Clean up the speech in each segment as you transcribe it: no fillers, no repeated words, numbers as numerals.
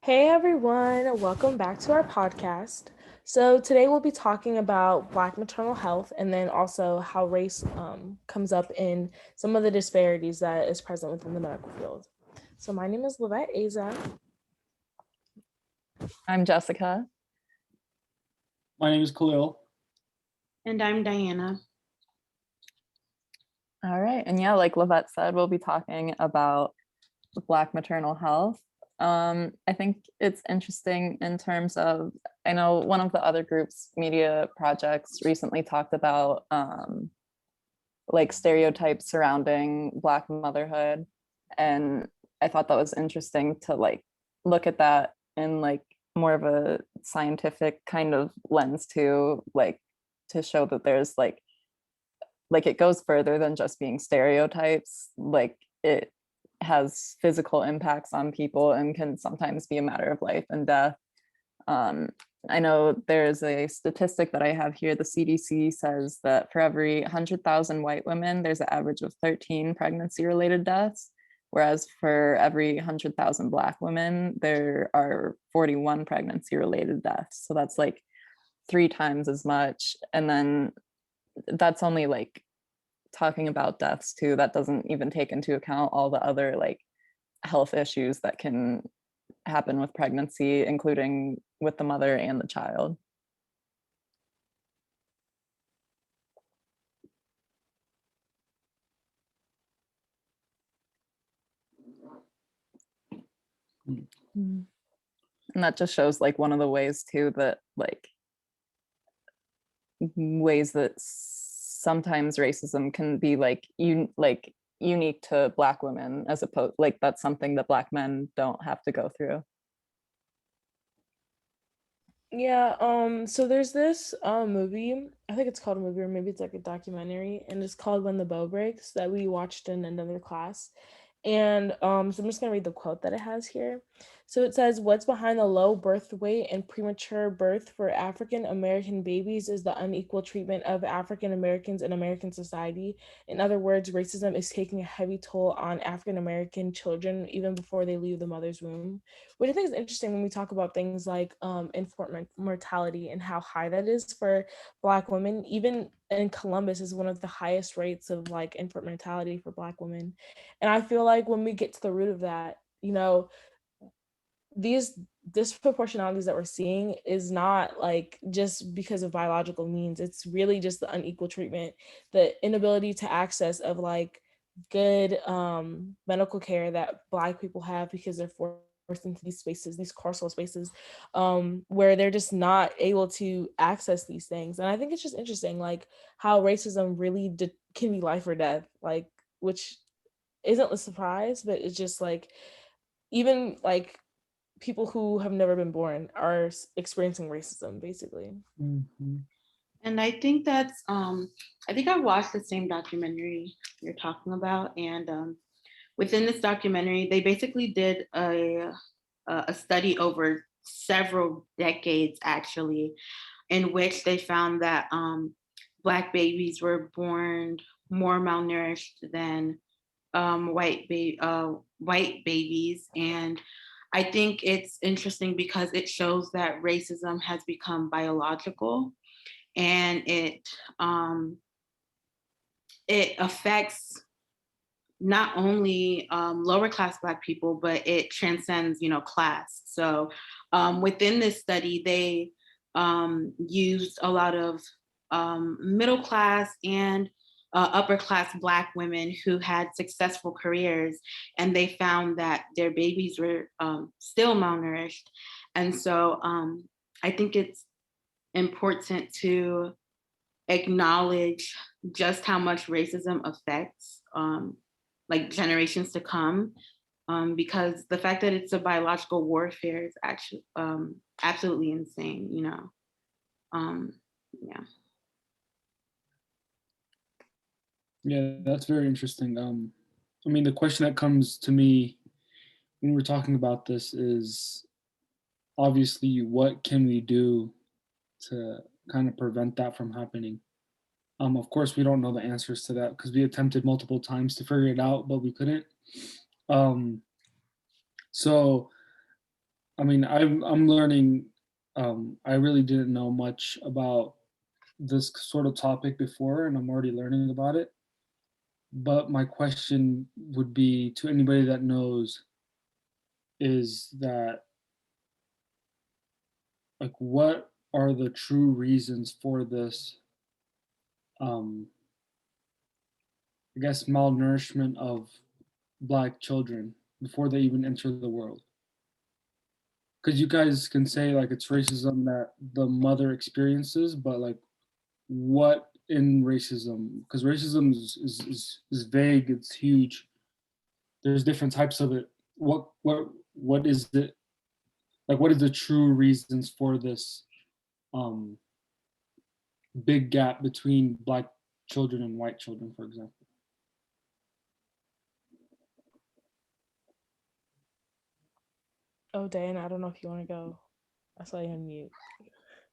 Hey everyone, welcome back to our podcast. So today we'll be talking about Black maternal health and then also how race comes up in some of the disparities that is present within the medical field. So my name is Lavette Aza. I'm Jessica. My name is Khalil. And I'm Diana. All right. And yeah, like Lavette said, we'll be talking about Black maternal health. I think it's interesting in terms of, I know one of the other groups, media projects, recently talked about like stereotypes surrounding Black motherhood. And I thought that was interesting to like look at that in like more of a scientific kind of lens too, like to show that there's like it goes further than just being stereotypes. Like it has physical impacts on people and can sometimes be a matter of life and death. um, I know there's a statistic that I have here. The CDC says that for every 100,000 white women, there's an average of 13 pregnancy-related deaths, whereas for every 100,000 Black women, there are 41 pregnancy-related deaths. So that's like 3 times as much. And then that's only like talking about deaths too. That doesn't even take into account all the other like health issues that can happen with pregnancy, including with the mother and the child. And that just shows like one of the ways too that like ways that sometimes racism can be like unique to Black women, as opposed like that's something that Black men don't have to go through. Yeah, so there's this movie, I think it's called a movie or maybe it's like a documentary, and it's called When the Bow Breaks that we watched in another class. And so I'm just gonna read the quote that it has here. So it says, "What's behind the low birth weight and premature birth for African American babies is the unequal treatment of African Americans in American society. In other words, racism is taking a heavy toll on African American children even before they leave the mother's womb," which I think is interesting when we talk about things like infant mortality and how high that is for Black women. Even in Columbus is one of the highest rates of like infant mortality for Black women. And I feel like when we get to the root of that, these disproportionalities that we're seeing is not like just because of biological means. It's really just the unequal treatment, the inability to access of like good medical care that Black people have because they're forced into these spaces, these carceral spaces, where they're just not able to access these things. And I think it's just interesting, like how racism really can be life or death, like, which isn't a surprise, but it's just like even like people who have never been born are experiencing racism, basically. Mm-hmm. And I think I think I watched the same documentary you're talking about. And within this documentary, they basically did a study over several decades, actually, in which they found that Black babies were born more malnourished than white babies. And I think it's interesting because it shows that racism has become biological, and it affects not only lower class Black people, but it transcends, class. So within this study, they used a lot of middle class and upper class Black women who had successful careers, and they found that their babies were still malnourished. And so I think it's important to acknowledge just how much racism affects like generations to come, because the fact that it's a biological warfare is actually absolutely insane, yeah. Yeah, that's very interesting. I mean, the question that comes to me when we're talking about this is obviously what can we do to kind of prevent that from happening? Of course, we don't know the answers to that because we attempted multiple times to figure it out, but we couldn't. Um, so I mean, I'm learning. I really didn't know much about this sort of topic before, and I'm already learning about it. But my question would be to anybody that knows is that, like, what are the true reasons for this, um, I guess, malnourishment of Black children before they even enter the world? Because you guys can say like it's racism that the mother experiences, but like what in racism? Because racism is vague, it's huge. There's different types of it. What is it, like what is the true reasons for this um big gap between Black children and white children, for example? Oh, Dan, I don't know if you want to go. I saw you on mute.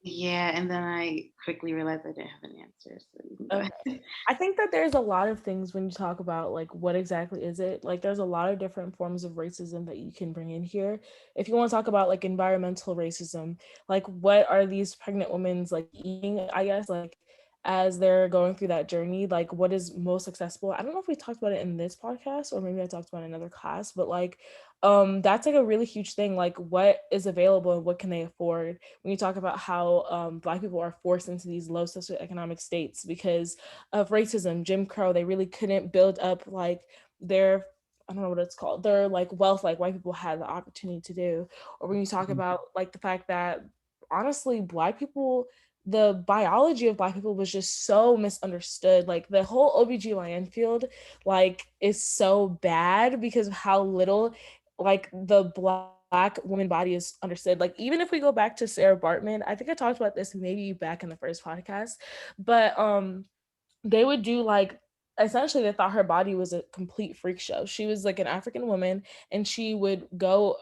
Yeah, and then I quickly realized I didn't have an answer, so you can go Okay. ahead. I think that there's a lot of things when you talk about like what exactly is it? Like there's a lot of different forms of racism that you can bring in here. If you want to talk about like environmental racism, like what are these pregnant women's like eating, I guess, like as they're going through that journey, like what is most accessible? I don't know if we talked about it in this podcast or maybe I talked about it in another class, but like that's like a really huge thing. Like what is available and what can they afford? When you talk about how Black people are forced into these low socioeconomic states because of racism, Jim Crow, they really couldn't build up like their, I don't know what it's called, their like wealth like white people had the opportunity to do. Or when you talk Mhm. about like the fact that honestly Black people, the biology of Black people was just so misunderstood. Like the whole OBGYN field like is so bad because of how little like the Black woman body is understood. Like even if we go back to Sarah Bartman, I think I talked about this maybe back in the first podcast, but they would do like essentially they thought her body was a complete freak show. She was like an African woman and she would go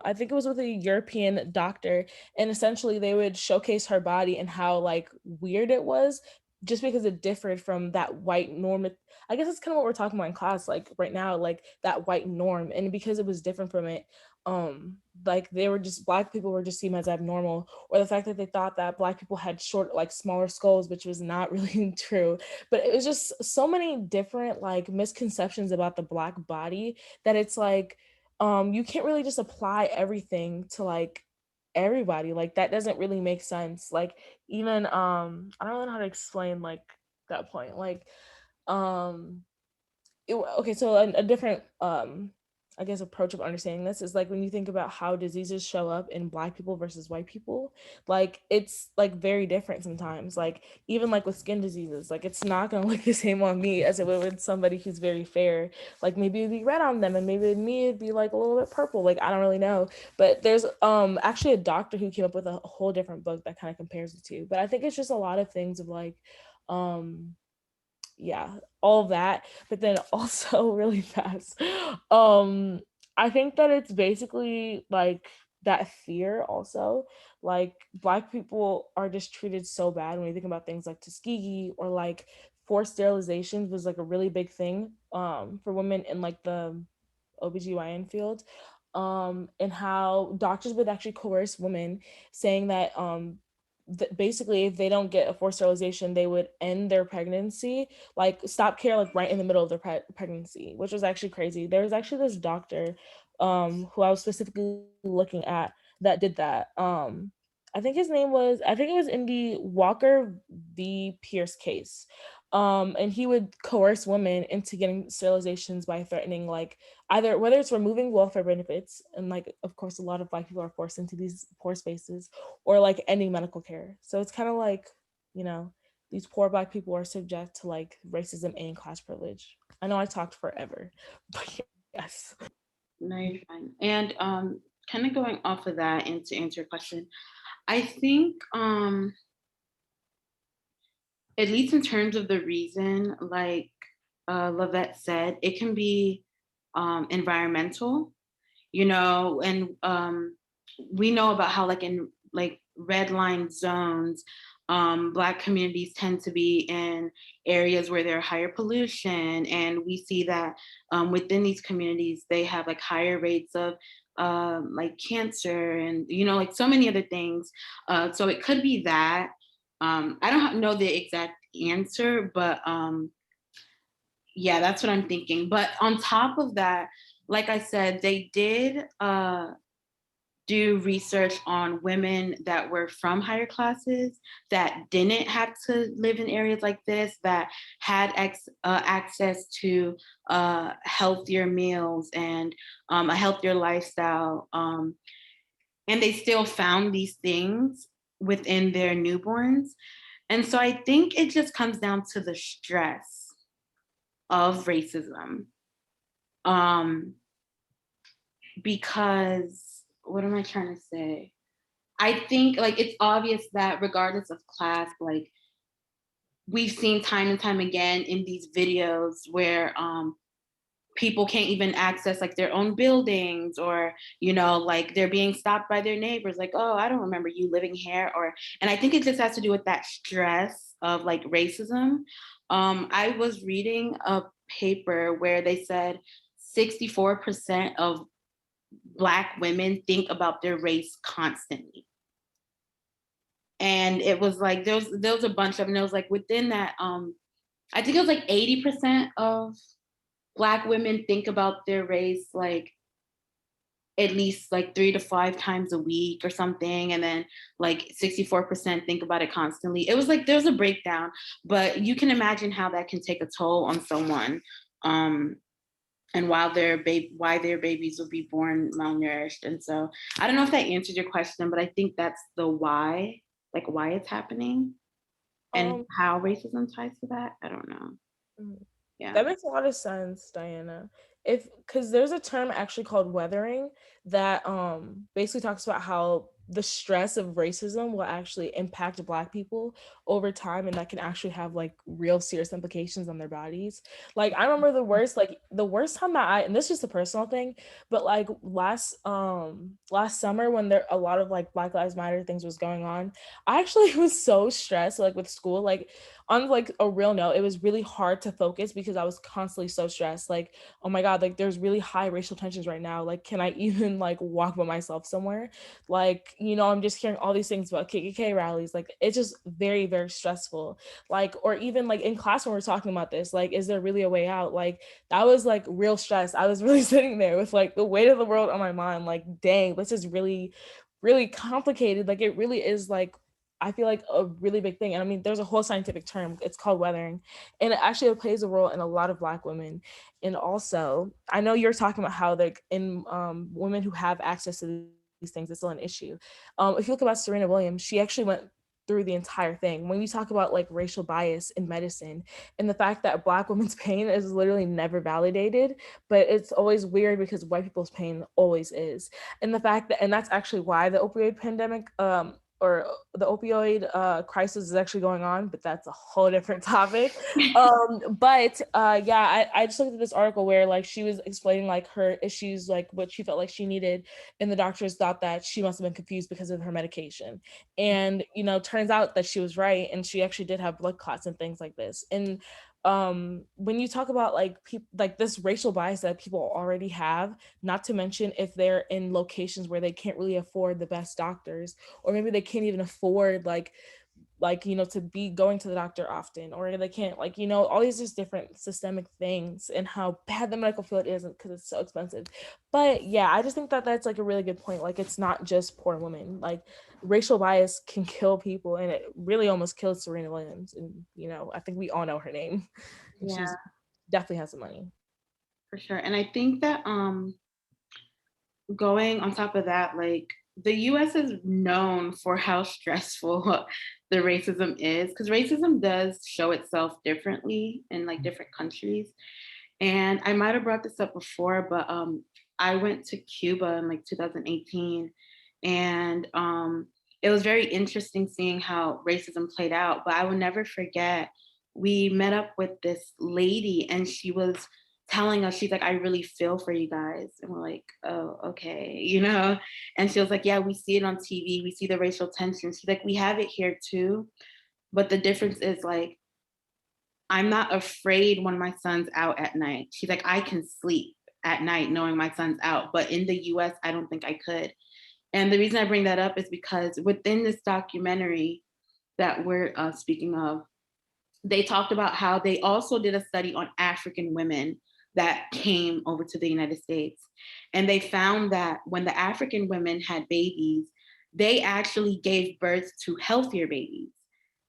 I think it was with a European doctor, and essentially they would showcase her body and how like weird it was just because it differed from that white norm. I guess that's kind of what we're talking about in class like right now, like that white norm, and because it was different from it, like they were just Black people were just seen as abnormal, or the fact that they thought that Black people had short like smaller skulls, which was not really true. But it was just so many different like misconceptions about the Black body that it's like you can't really just apply everything to like everybody. Like that doesn't really make sense. Like even I don't know how to explain like that point. Like um okay, so a different I guess approach of understanding this is like when you think about how diseases show up in Black people versus white people, like it's like very different sometimes. Like even like with skin diseases, like it's not gonna look the same on me as it would with somebody who's very fair. Like maybe it'd be red on them and maybe with me it'd be like a little bit purple. Like I don't really know. But there's actually a doctor who came up with a whole different book that kind of compares the two. But I think it's just a lot of things of like um yeah, all of that, but then also really fast, um I think that it's basically like that fear also, like Black people are just treated so bad when you think about things like Tuskegee, or like forced sterilizations was like a really big thing for women in like the OBGYN field, and how doctors would actually coerce women, saying that basically if they don't get a forced sterilization they would end their pregnancy, like stop care like right in the middle of their pregnancy, which was actually crazy. There was actually this doctor who I was specifically looking at that did that. I think his name was, I think it was in the Walker v. Pierce case. And he would coerce women into getting sterilizations by threatening like either whether it's removing welfare benefits, and like of course a lot of Black people are forced into these poor spaces, or like ending medical care. So it's kind of like, you know, these poor Black people are subject to like racism and class privilege. I know I talked forever, but yes. No, you're fine. And kind of going off of that and to answer your question, I think at least in terms of the reason, like Lavette said, it can be environmental, and we know about how like in like red line zones, Black communities tend to be in areas where there are higher pollution, and we see that within these communities they have like higher rates of like cancer and, you know, like so many other things. So it could be that. I don't know the exact answer, but yeah, that's what I'm thinking. But on top of that, like I said, they did do research on women that were from higher classes that didn't have to live in areas like this, that had access to healthier meals and a healthier lifestyle. And they still found these things within their newborns. And so I think it just comes down to the stress of racism. Um, because what am I trying to say? I think like it's obvious that regardless of class, like we've seen time and time again in these videos where people can't even access like their own buildings, or you know, like they're being stopped by their neighbors like, oh, I don't remember you living here. Or, and I think it just has to do with that stress of like racism. I was reading a paper where they said 64% of Black women think about their race constantly. And it was like there was a bunch of them. It was like within that, I think it was like 80% of Black women think about their race like at least like 3 to 5 times a week or something. And then like 64% think about it constantly. It was like there was a breakdown, but you can imagine how that can take a toll on someone. And why their babies will be born malnourished. And so I don't know if that answers your question, but I think that's the why, like why it's happening and Um, how racism ties to that. I don't know. mm, Yeah. that makes a lot of sense, Diana. If because there's a term actually called weathering that basically talks about how the stress of racism will actually impact Black people over time, and that can actually have like real serious implications on their bodies. Like I remember the worst time that and this is just a personal thing, but like last summer when there a lot of like Black Lives Matter things was going on, I actually was so stressed like with school. Like on like a real note, it was really hard to focus because I was constantly so stressed. Like, oh my God, like there's really high racial tensions right now. Like, can I even like walk by myself somewhere? Like, you know, I'm just hearing all these things about KKK rallies. Like, it's just very, very stressful. Like, or even like in class when we're talking about this, like, is there really a way out? Like, that was like real stress. I was really sitting there with like the weight of the world on my mind. Like, dang, this is really, really complicated. Like, it really is like I feel like a really big thing. And I mean, there's a whole scientific term, it's called weathering. And it actually plays a role in a lot of Black women. And also, I know you're talking about how like in women who have access to these things, it's still an issue. If you look about Serena Williams, she actually went through the entire thing. When you talk about like racial bias in medicine and the fact that Black women's pain is literally never validated, but it's always weird because white people's pain always is. And the fact that, and that's actually why the opioid pandemic, or the opioid crisis is actually going on, but that's a whole different topic. I just looked at this article where like she was explaining like her issues, like what she felt like she needed, and the doctors thought that she must have been confused because of her medication. And you know, turns out that she was right, and she actually did have blood clots and things like this. And when you talk about like people like this racial bias that people already have, not to mention if they're in locations where they can't really afford the best doctors, or maybe they can't even afford like you know to be going to the doctor often, or they can't like you know all these just different systemic things and how bad the medical field is because it's so expensive. But yeah, I just think that that's like a really good point. Like it's not just poor women, like racial bias can kill people, and it really almost killed Serena Williams. And you know, I think we all know her name, and Yeah, she's definitely has some money. for sure. And I think that going on top of that, like the US is known for how stressful the racism is, because racism does show itself differently in like different countries. And I might have brought this up before, but I went to Cuba in like 2018, and it was very interesting seeing how racism played out. But I will never forget, we met up with this lady, and she was telling us, she's like, I really feel for you guys. And we're like, oh, okay, you know? And she was like, yeah, we see it on TV, we see the racial tension. She's like, we have it here too. But the difference is like, I'm not afraid when my son's out at night. She's like, I can sleep at night knowing my son's out. But in the US, I don't think I could. And the reason I bring that up is because within this documentary that we're speaking of, they talked about how they also did a study on African women that came over to the United States. And they found that when the African women had babies, they actually gave birth to healthier babies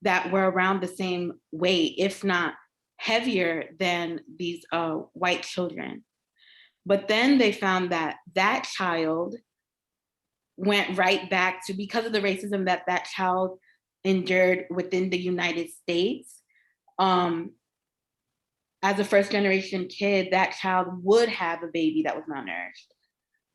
that were around the same weight, if not heavier than these white children. But then they found that that child went right back to, because of the racism that that child endured within the United States, um, as a first generation kid, that child would have a baby that was malnourished.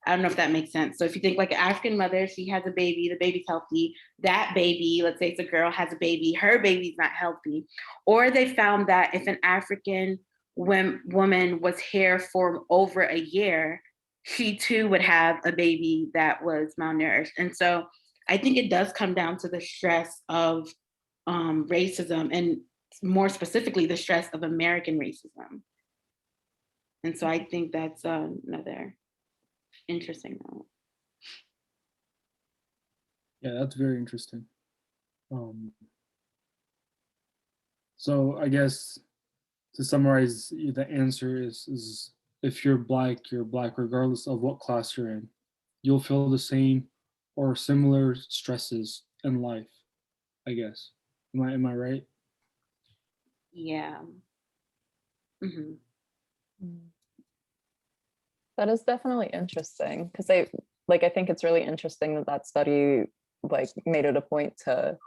I don't know if that makes sense. So if you think like an African mother, she has a baby, the baby's healthy. That baby, let's say it's a girl, has a baby, her baby's not healthy. Or they found that if an African woman was here for over a year, she too would have a baby that was malnourished. And so I think it does come down to the stress of racism, and more specifically, the stress of American racism. And so I think that's another interesting note. Yeah, that's very interesting. So I guess to summarize, the answer is if you're black regardless of what class you're in. You'll feel the same or similar stresses in life, I guess. Am I right? Yeah. Hmm. That is definitely interesting because I think it's really interesting that that study like made it a point to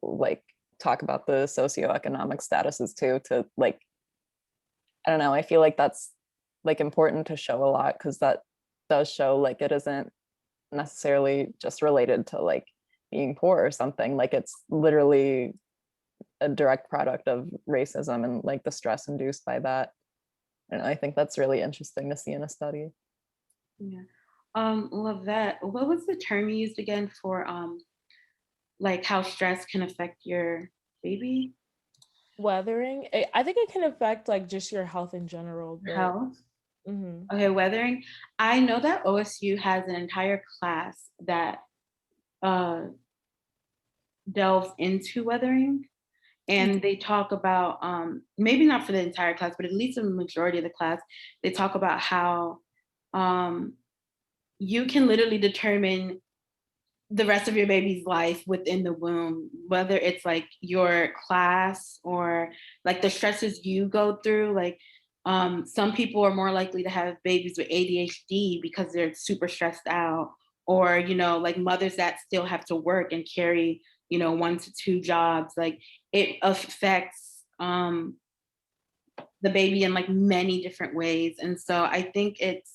like talk about the socioeconomic statuses too, to like, I don't know, I feel like that's like important to show a lot because that does show like it isn't necessarily just related to like being poor or something. Like it's literally a direct product of racism and like the stress induced by that. And I think that's really interesting to see in a study. Yeah. Love that. What was the term you used again for like how stress can affect your baby Weathering, I think it can affect like just your health in general, but health? mhm. Okay, weathering. I know that OSU has an entire class that uh delves into weathering, and they talk about maybe not for the entire class, but at least a majority of the class, they talk about how um you can literally determine the rest of your baby's life within the womb, whether it's like your class or like the stresses you go through. Like some people are more likely to have babies with ADHD because they're super stressed out, or like mothers that still have to work and carry 1 to 2 jobs. Like it affects the baby in like many different ways. And so I think it's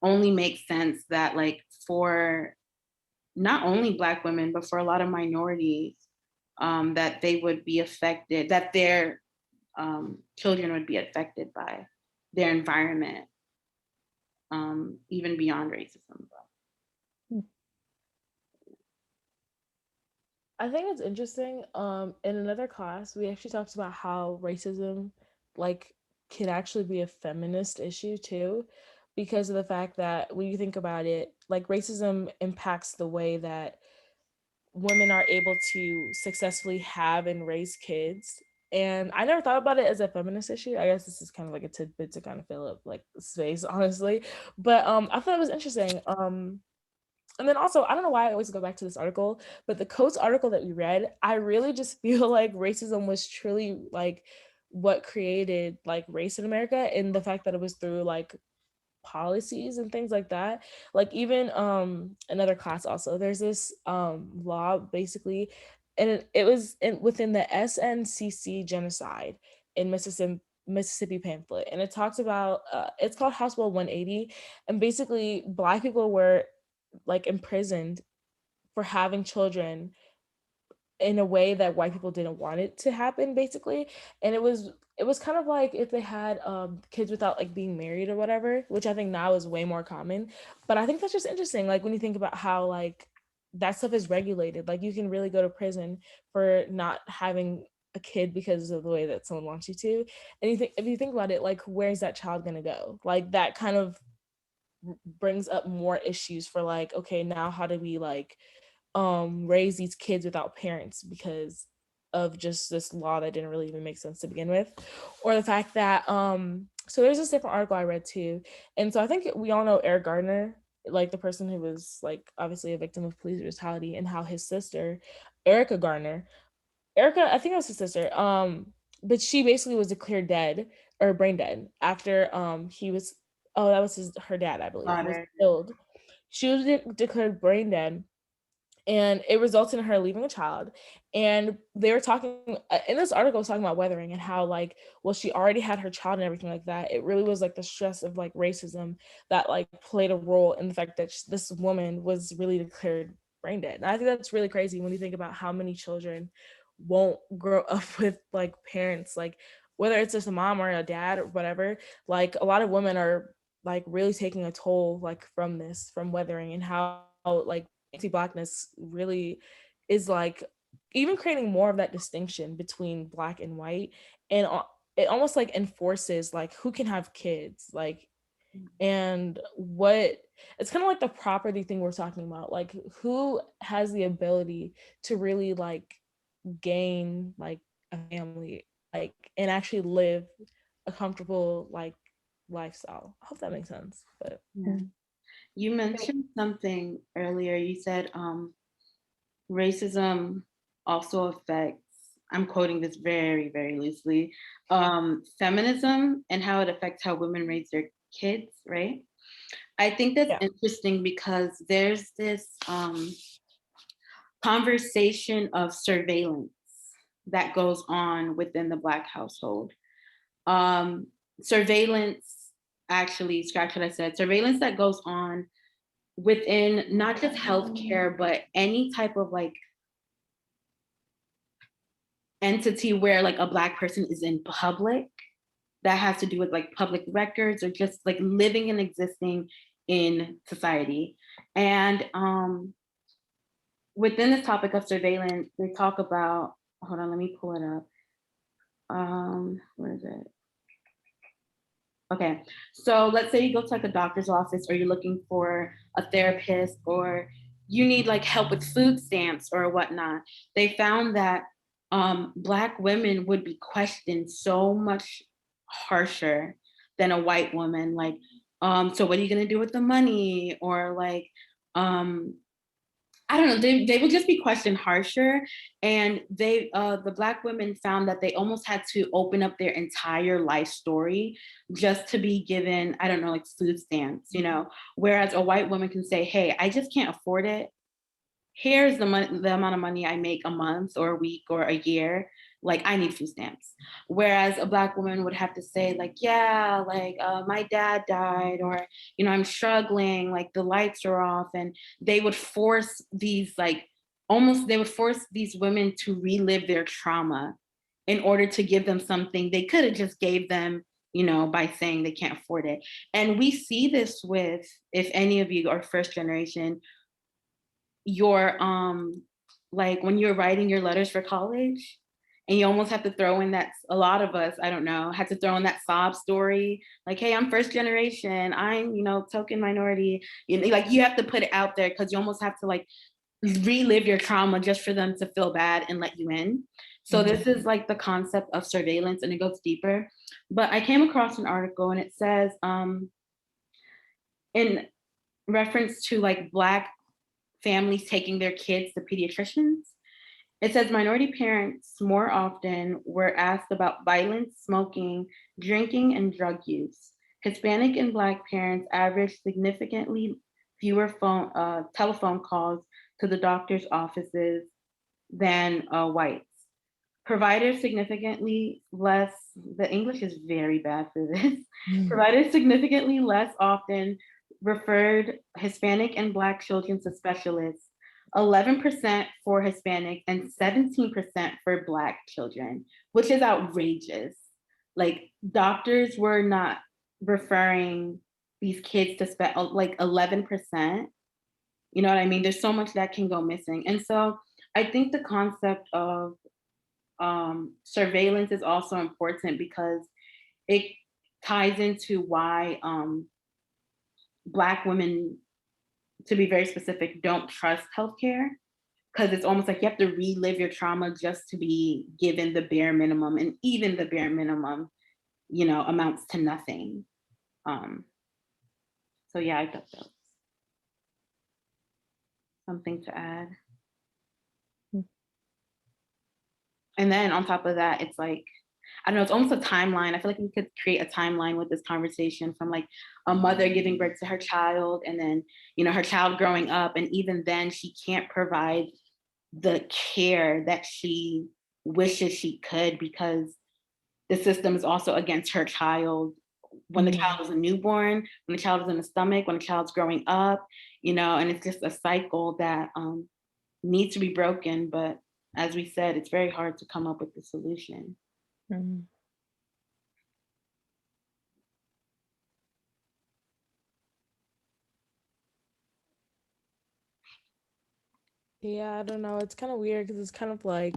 only makes sense that like for not only Black women, but for a lot of minorities, that they would be affected, that their children would be affected by their environment, even beyond racism. I think it's interesting. In another class, we actually talked about how racism, like, can actually be a feminist issue too, because of the fact that when you think about it, like, racism impacts the way that women are able to successfully have and raise kids. And I never thought about it as a feminist issue. I guess this is kind of like a tidbit to kind of fill up like space, honestly. But I thought it was interesting. And then also, I don't know why I always go back to this article, but the Coates article that we read, I really just feel like racism was truly like what created like race in America, and the fact that it was through like policies and things like that. Like even another class also, there's this law basically, and it was within the SNCC genocide in Mississippi pamphlet, and it talks about it's called House Bill 180, and basically Black people were like imprisoned for having children in a way that white people didn't want it to happen, basically. And it was kind of like if they had kids without like being married or whatever, which I think now is way more common. But I think that's just interesting, like when you think about how like that stuff is regulated. Like you can really go to prison for not having a kid because of the way that someone wants you to. And you think, if you think about it, like, where's that child gonna go? Like, that kind of brings up more issues for, like, okay, now how do we, like, raise these kids without parents because of just this law that didn't really even make sense to begin with, or the fact that so there's this different article I read too, and so I think we all know Eric Gardner, like the person who was like obviously a victim of police brutality, and how his sister Erica Gardner, Erica, I think it was his sister, but she basically was declared dead or brain dead after he was, oh, that was her dad, I believe, was Daughter. killed. She was declared brain dead, and it resulted in her leaving a child. And they were talking in this article, was talking about weathering and how, like, well, she already had her child and everything like that. It really was like the stress of like racism that like played a role in the fact that this woman was really declared brain dead. And I think that's really crazy when you think about how many children won't grow up with like parents, like whether it's just a mom or a dad or whatever. Like a lot of women are like really taking a toll like from this, from weathering, and how like anti-blackness really is like even creating more of that distinction between black and white, and it almost like enforces like who can have kids, like, and what, it's kind of like the property thing we're talking about, like who has the ability to really like gain like a family, like, and actually live a comfortable like lifestyle. I hope that makes sense. But Yeah. You mentioned something earlier. You said racism also affects, I'm quoting this very, very loosely, feminism and how it affects how women raise their kids, right? I think that's yeah, interesting because there's this conversation of surveillance that goes on within the Black household. Um, surveillance, actually, scratch what I said, surveillance that goes on within not just healthcare, but any type of like entity where like a Black person is in public, that has to do with like public records or just like living and existing in society. And within this topic of surveillance, they talk about, hold on, let me pull it up. Where is it? Okay, so let's say you go to like a doctor's office, or you're looking for a therapist, or you need like help with food stamps or whatnot. They found that Black women would be questioned so much harsher than a white woman. Like, so what are you gonna do with the money? Or like, um, I don't know, they would just be questioned harsher. And the Black women found that they almost had to open up their entire life story just to be given, I don't know, like food stamps, you know. Whereas a white woman can say, hey, I just can't afford it. Here's the money, the amount of money I make a month or a week or a year. Like, I need food stamps. Whereas a Black woman would have to say, like, yeah, like my dad died, or, you know, I'm struggling, like the lights are off. And they would force these, like, almost, they would force these women to relive their trauma in order to give them something they could have just gave them, you know, by saying they can't afford it. And we see this with, if any of you are first generation, your like when you're writing your letters for college, and you almost have to throw in that, a lot of us, I don't know, had to throw in that sob story, like, hey, I'm first generation, I'm, you know, token minority, you know, like you have to put it out there because you almost have to like relive your trauma just for them to feel bad and let you in. So this is like the concept of surveillance, and it goes deeper. But I came across an article, and it says in reference to like Black families taking their kids to pediatricians. It says minority parents more often were asked about violence, smoking, drinking, and drug use. Hispanic and Black parents averaged significantly fewer telephone calls to the doctor's offices than whites. Providers significantly less, the English is very bad for this. Providers significantly less often referred Hispanic and Black children to specialists, 11% for Hispanic and 17% for Black children, which is outrageous. Like, doctors were not referring these kids to like 11%. You know what I mean? There's so much that can go missing. And so I think the concept of surveillance is also important because it ties into why Black women, to be very specific, don't trust healthcare, because it's almost like you have to relive your trauma just to be given the bare minimum, and even the bare minimum, amounts to nothing. Um, so yeah, I thought that was something to add. And then on top of that, it's like, I don't know, it's almost a timeline. I feel like we could create a timeline with this conversation, from like a mother giving birth to her child, and then, her child growing up. And even then, she can't provide the care that she wishes she could, because the system is also against her child when the child is a newborn, when the child is in the stomach, when the child's growing up, and it's just a cycle that needs to be broken. But as we said, it's very hard to come up with the solution. Mhm. Yeah, I don't know. It's kind of weird because it's kind of like,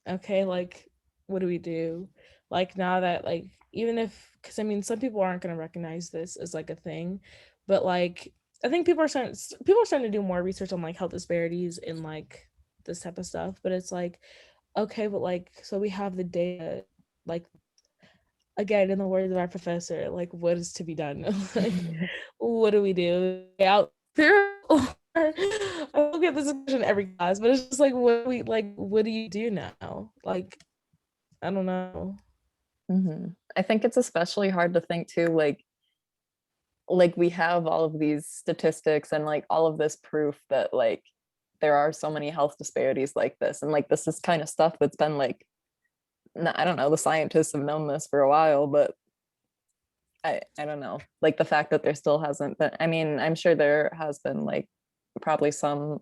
okay, like, what do we do? Like, now that, like, even if, because I mean, some people aren't going to recognize this as like a thing, but like, I think people are starting to do more research on like health disparities in like this type of stuff. But it's like, okay, but like, so we have the data, like, again, in the words of our professor, like, what is to be done? Like, what do we do? Out there? I look at this question every class, but it's just like, what do you do now? Like, I don't know. I think it's especially hard to think too, like we have all of these statistics and like all of this proof that like there are so many health disparities like this, and like this is kind of stuff that's been like, I don't know, the scientists have known this for a while, but I don't know, like the fact that there still hasn't been, I mean, I'm sure there has been like probably some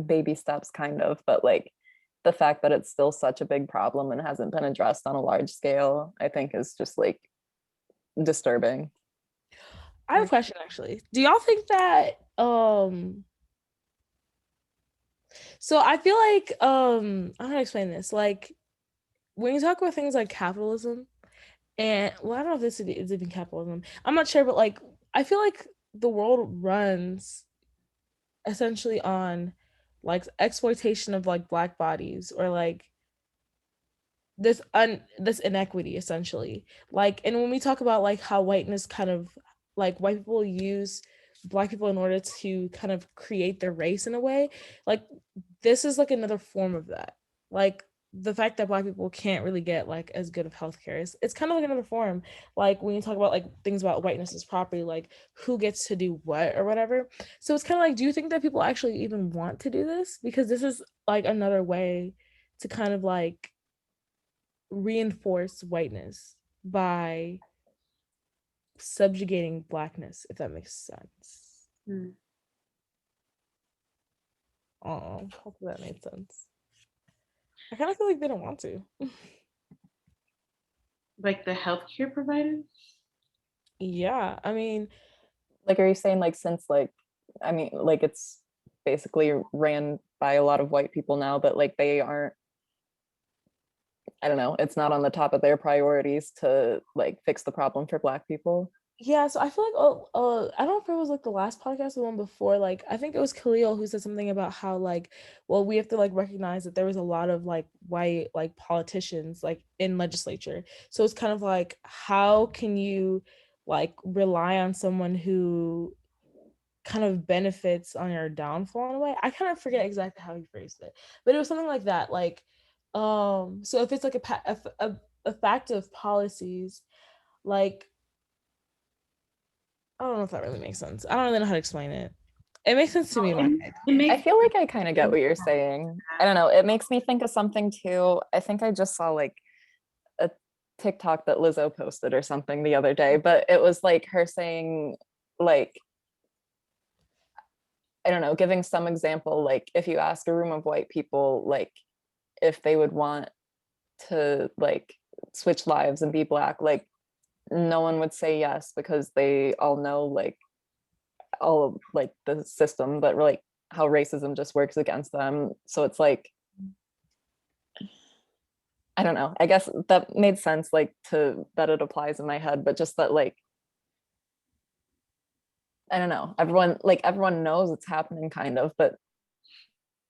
baby steps kind of, but like the fact that it's still such a big problem and hasn't been addressed on a large scale, I think is just like disturbing. I have a question actually. Do y'all think that so I feel like I don't know how to explain this. Like, when you talk about things like capitalism, and well, I don't know if this is even capitalism. I'm not sure, but like, I feel like the world runs essentially on like exploitation of like Black bodies, or like this inequity essentially. Like, and when we talk about like how whiteness kind of, like, white people use Black people in order to kind of create their race in a way, like, this is like another form of that. Like, the fact that Black people can't really get like as good of healthcare is, it's kind of like another form. Like, when you talk about like things about whiteness as property, like who gets to do what or whatever. So it's kind of like, do you think that people actually even want to do this? Because this is like another way to kind of like reinforce whiteness by subjugating Blackness, if that makes sense. Hmm. Oh, hopefully that made sense. I kind of feel like they don't want to. Like the healthcare providers? Yeah, I mean, Like, are you saying like since like, I mean, like it's basically ran by a lot of white people now, but like they aren't, I don't know, it's not on the top of their priorities to like fix the problem for Black people. yeah, so I feel like, I don't know if it was like the last podcast or the one before, like I think it was Khalil who said something about how like, well, we have to like recognize that there was a lot of like white like politicians like in legislature. So it's kind of like, how can you like rely on someone who kind of benefits on your downfall in a way? I kind of forget exactly how he phrased it, but it was something like that. Like, so if it's like a fact of policies, like, I don't know if that really makes sense. I don't really know how to explain it. It makes sense to me in my head. It I makes feel like I kind of get what you're saying. I don't know. It makes me think of something too. I think I just saw like a TikTok that Lizzo posted or something the other day, but it was like her saying, like, I don't know, giving some example, like if you ask a room of white people, like if they would want to like switch lives and be Black, like no one would say yes because they all know like all of like the system, but like how racism just works against them. So it's like, I don't know. I guess that made sense, like that it applies in my head, but just that like I don't know. Everyone knows it's happening kind of, but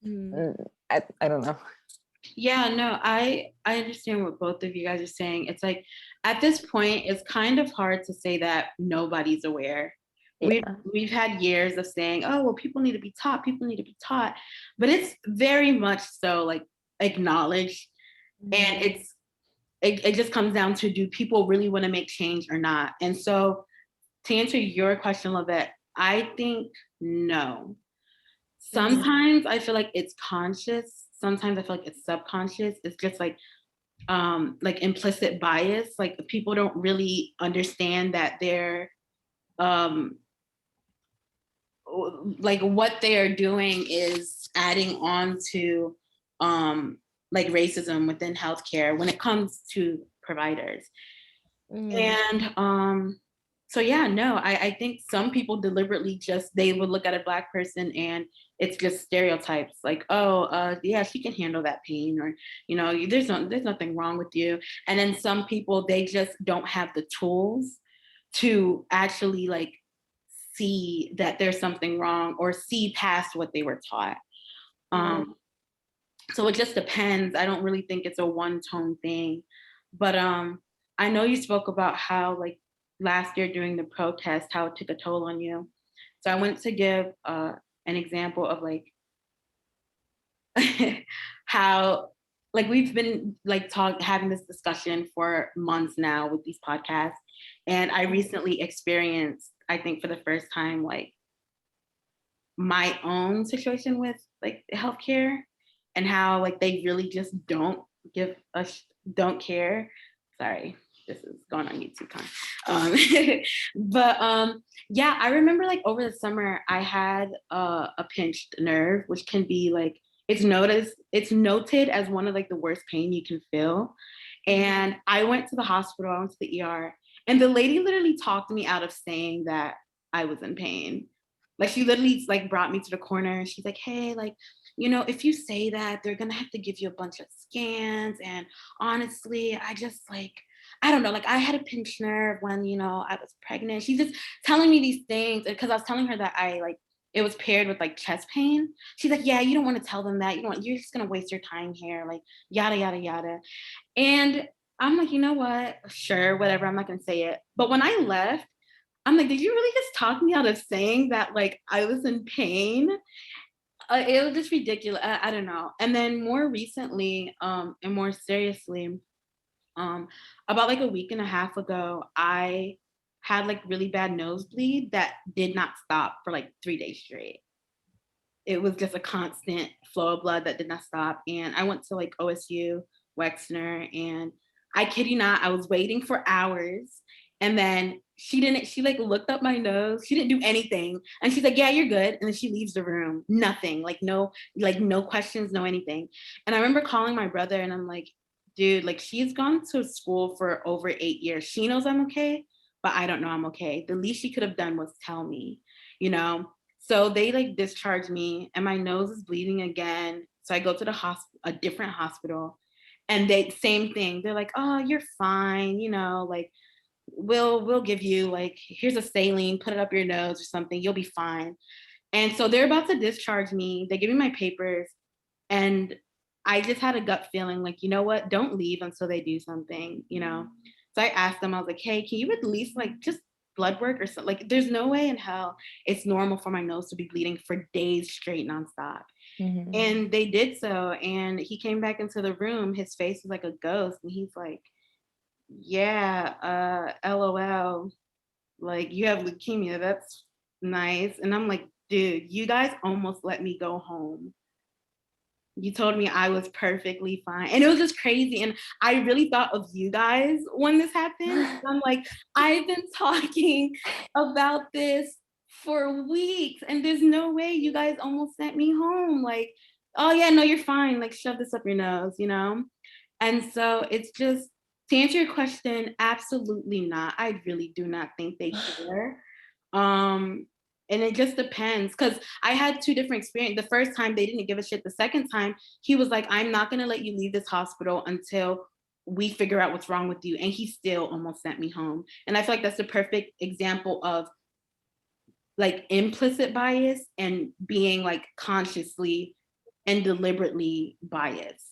I don't know. Yeah, no, I understand what both of you guys are saying. It's like at this point, it's kind of hard to say that nobody's aware. We've Yeah. we've had years of saying, oh well, people need to be taught, people need to be taught, but it's very much so like acknowledged, and it just comes down to, do people really want to make change or not? And so to answer your question, Lavette, I think no. Sometimes I feel like it's conscious. Sometimes I feel like it's subconscious. It's just like implicit bias. Like people don't really understand that they're um like what they are doing is adding on to like racism within healthcare when it comes to providers. And so yeah, no, I think some people deliberately just, they would look at a Black person and it's just stereotypes like, oh, yeah, she can handle that pain, or there's nothing wrong with you. And then some people, they just don't have the tools to actually like see that there's something wrong or see past what they were taught. So it just depends. I don't really think it's a one-tone thing. But I know you spoke about how like last year during the protest, how it took a toll on you. So I went to give an example of like how like we've been like having this discussion for months now with these podcasts. And I recently experienced, I think for the first time, like my own situation with like healthcare, and how like they really just don't give us don't care. Sorry, this is going on YouTube but yeah, I remember like over the summer I had a pinched nerve, which can be like, it's noted as one of like the worst pain you can feel. And I went to the hospital, I went to the ER, and the lady literally talked me out of saying that I was in pain. Like she literally like brought me to the corner and she's like, hey, like, if you say that, they're gonna have to give you a bunch of scans. And honestly, I just like, I don't know, like I had a pinched nerve when, I was pregnant. She's just telling me these things. And because I was telling her that it was paired with like chest pain. She's like, yeah, you don't want to tell them that. You're just gonna waste your time here, like yada, yada, yada. And I'm like, you know what? Sure, whatever. I'm not gonna say it. But when I left, I'm like, did you really just talk me out of saying that like I was in pain? It was just ridiculous. I don't know. And then more recently, and more seriously, about like a week and a half ago, I had like really bad nosebleed that did not stop for like 3 days straight. It was just a constant flow of blood that did not stop. And I went to like OSU, Wexner, and I kid you not, I was waiting for hours. And then she like looked up my nose. She didn't do anything. And she's like, yeah, you're good. And then she leaves the room. Nothing, like no questions, no anything. And I remember calling my brother and I'm like, dude, like she's gone to school for over 8 years. She knows I'm okay, but I don't know I'm okay. The least she could have done was tell me, you know? So they like discharged me and my nose is bleeding again. So I go to a different hospital, and they, same thing. They're like, oh, you're fine. Like we'll give you like, here's a saline, put it up your nose or something. You'll be fine. And so they're about to discharge me. They give me my papers, and I just had a gut feeling like, you know what? Don't leave until they do something. So I asked them, I was like, hey, can you at least like just blood work or something? Like, there's no way in hell it's normal for my nose to be bleeding for days straight nonstop. And they did so. And he came back into the room. His face was like a ghost. And he's like, yeah, LOL. Like, you have leukemia. That's nice. And I'm like, dude, you guys almost let me go home. You told me I was perfectly fine. And it was just crazy. And I really thought of you guys when this happened. I'm like, I've been talking about this for weeks, and there's no way you guys almost sent me home. Like, oh yeah, no, you're fine. Like, shove this up your nose. And so it's just, to answer your question, absolutely not. I really do not think they care. And it just depends, because I had two different experiences. The first time they didn't give a shit. The second time he was like, I'm not gonna let you leave this hospital until we figure out what's wrong with you. And he still almost sent me home. And I feel like that's the perfect example of like implicit bias and being like consciously and deliberately biased.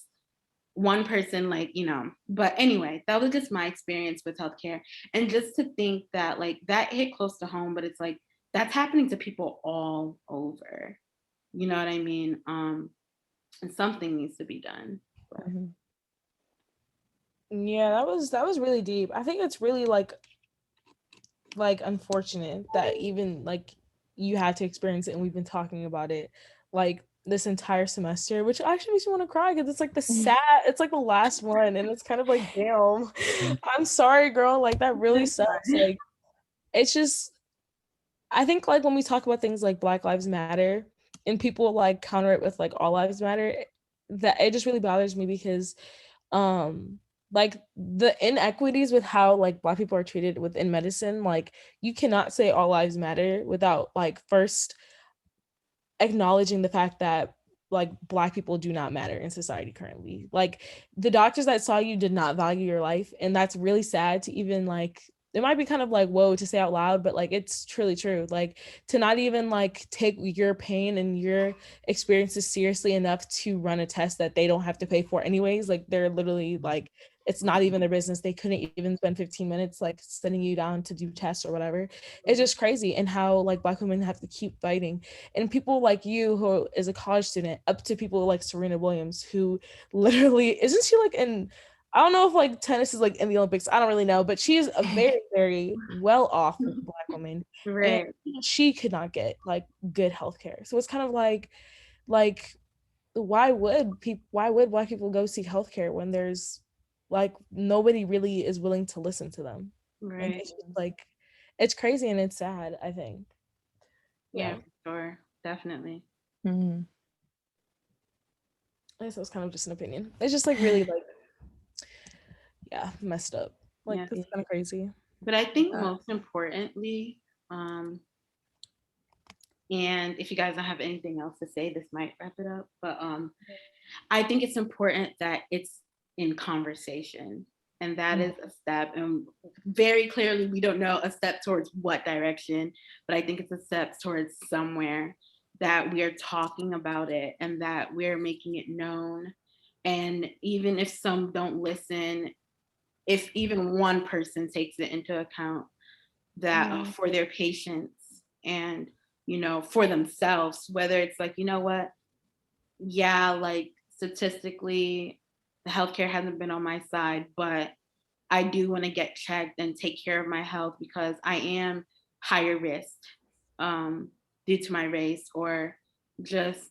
One person, like, you know, but anyway, that was just my experience with healthcare. And just to think that like that hit close to home, but it's like that's happening to people all over. You know what I mean? And something needs to be done. But. Yeah, that was really deep. I think it's really like unfortunate that even like you had to experience it, and we've been talking about it like this entire semester, which actually makes me want to cry because it's like it's like the last one, and it's kind of like, damn, I'm sorry, girl, like that really sucks. Like it's just, I think like when we talk about things like Black Lives Matter and people like counter it with like All Lives Matter, that it just really bothers me because um like the inequities with how like Black people are treated within medicine, like you cannot say all lives matter without like first acknowledging the fact that like Black people do not matter in society currently. Like the doctors that saw you did not value your life, and that's really sad to even like, it might be kind of like whoa to say out loud, but like it's truly true. Like to not even like take your pain and your experiences seriously enough to run a test that they don't have to pay for anyways. Like they're literally like, it's not even their business. They couldn't even spend 15 minutes like sending you down to do tests or whatever. It's just crazy. And how like Black women have to keep fighting, and people like you who is a college student, up to people like Serena Williams, who literally, isn't she like in, I don't know if like tennis is like in the Olympics, I don't really know, but she is a very, very well off Black woman. And Right. she could not get like good healthcare. So it's kind of like why would Black people go seek healthcare when there's like nobody really is willing to listen to them? Like Right. it's just like, it's crazy and it's sad, I think. Yeah, for sure. Definitely. I guess that's kind of just an opinion. It's just like really like, yeah, messed up. Like Yeah. it's kind of crazy. But I think most importantly, and if you guys don't have anything else to say, this might wrap it up. But I think it's important that it's in conversation. And that is a step. And very clearly, we don't know a step towards what direction, but I think it's a step towards somewhere that we are talking about it and that we're making it known. And even if some don't listen, if even one person takes it into account, that for their patients and, you know, for themselves, whether it's like, you know what, yeah, like statistically, the healthcare hasn't been on my side, but I do want to get checked and take care of my health because I am higher risk due to my race, or just,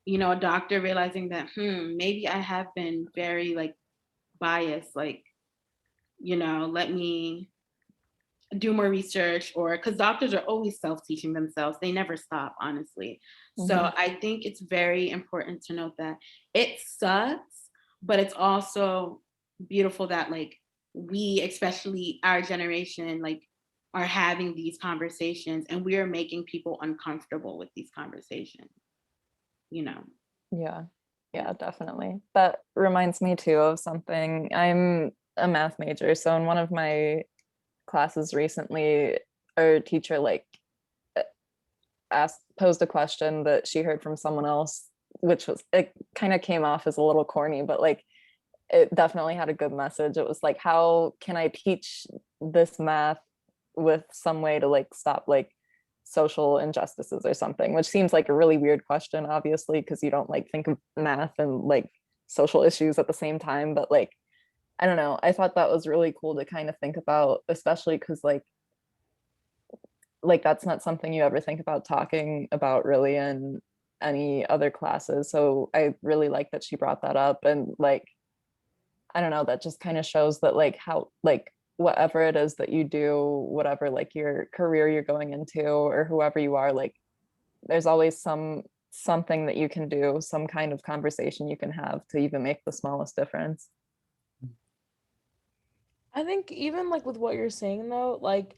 you know, a doctor realizing that, maybe I have been very like biased, like, you know, let me do more research, or because doctors are always self-teaching themselves, they never stop, honestly. So I think it's very important to note that it sucks, but it's also beautiful that like we, especially our generation, like are having these conversations and we are making people uncomfortable with these conversations, you know. Yeah, definitely. That reminds me too of something. I'm a math major, so in one of my classes recently, our teacher like posed a question that she heard from someone else, which was, it kind of came off as a little corny, but like it definitely had a good message. It was like, how can I teach this math with some way to like stop like social injustices or something, which seems like a really weird question, obviously, because you don't like think of math and like social issues at the same time. But like, I don't know, I thought that was really cool to kind of think about, especially because like that's not something you ever think about talking about really in any other classes. So I really like that she brought that up. And like, I don't know, that just kind of shows that like how like whatever it is that you do, whatever like your career you're going into or whoever you are, like there's always something that you can do, some kind of conversation you can have to even make the smallest difference. I think even like with what you're saying though, like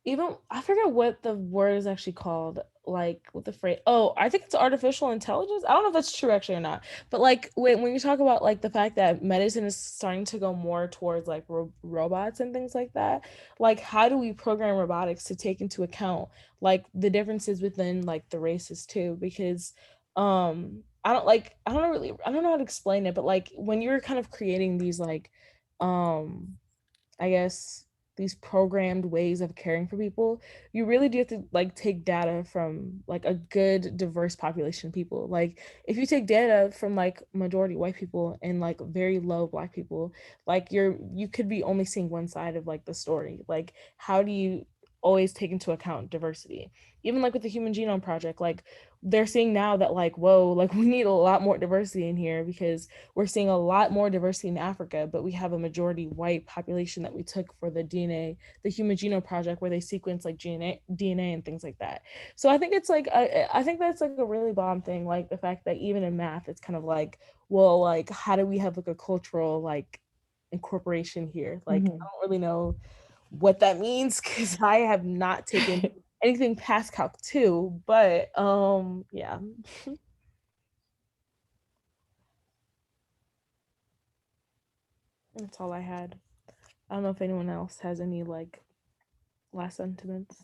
even I forget what the word is actually called, like with the phrase. Oh, I think it's artificial intelligence. I don't know if that's true actually or not. But like when you talk about like the fact that medicine is starting to go more towards like robots and things like that, like how do we program robotics to take into account like the differences within like the races too? Because I don't know how to explain it, but like when you're kind of creating these like um I guess these programmed ways of caring for people, you really do have to like take data from like a good diverse population of people. Like if you take data from like majority white people and like very low black people, like you could be only seeing one side of like the story. Like how do you always take into account diversity? Even like with the Human Genome Project, like they're seeing now that like whoa, like we need a lot more diversity in here because we're seeing a lot more diversity in Africa, but we have a majority white population that we took for the DNA, the Human Genome Project, where they sequence like DNA and things like that. So I think it's like I think that's like a really bomb thing, like the fact that even in math, it's kind of like, well, like how do we have like a cultural like incorporation here? Like I don't really know what that means because I have not taken anything past Calc 2, but yeah, that's all I had. I don't know if anyone else has any like last sentiments.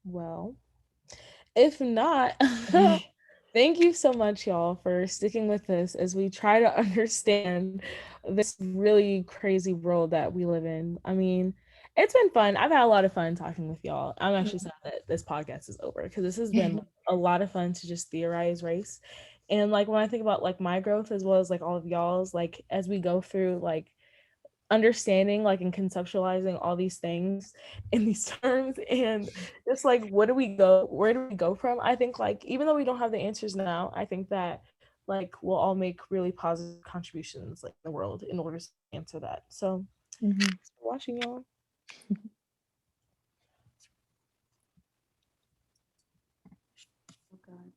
Well, if not, thank you so much, y'all, for sticking with us as we try to understand this really crazy world that we live in. I mean, it's been fun. I've had a lot of fun talking with y'all. I'm actually sad that this podcast is over because this has been a lot of fun to just theorize race. And like when I think about like my growth as well as like all of y'all's, like as we go through like understanding like and conceptualizing all these things in these terms and just like where do we go from. I think like even though we don't have the answers now, I think that like we'll all make really positive contributions like in the world in order to answer that. So thanks for watching, y'all. Oh, God.